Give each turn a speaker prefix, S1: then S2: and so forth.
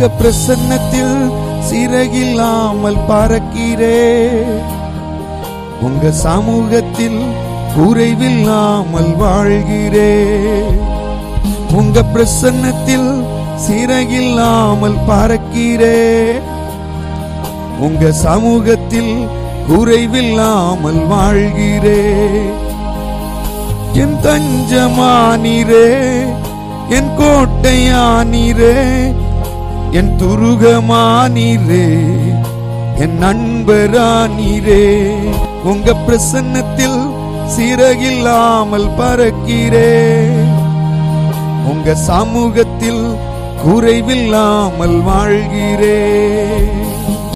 S1: உங்க பிரசன்னத்தில் சிறகில்லாமல் பறக்கிறே. உங்க சமூகத்தில் குறைவில்லாமல் வாழ்கிறே. உங்க பிரசன்னத்தில் சிறகில்லாமல் பறக்கிறே. உங்க சமூகத்தில் குறைவில்லாமல் வாழ்கிறே. என் தஞ்சமானீரே, என் கோட்டையானீரே, என் துருகமானீரே, என் நண்பரானீரே. உங்க பிரசன்னத்தில் சிறகில்லாமல் பறக்கிறே. உங்க சமூகத்தில் குறைவில்லாமல் வாழ்கிறே.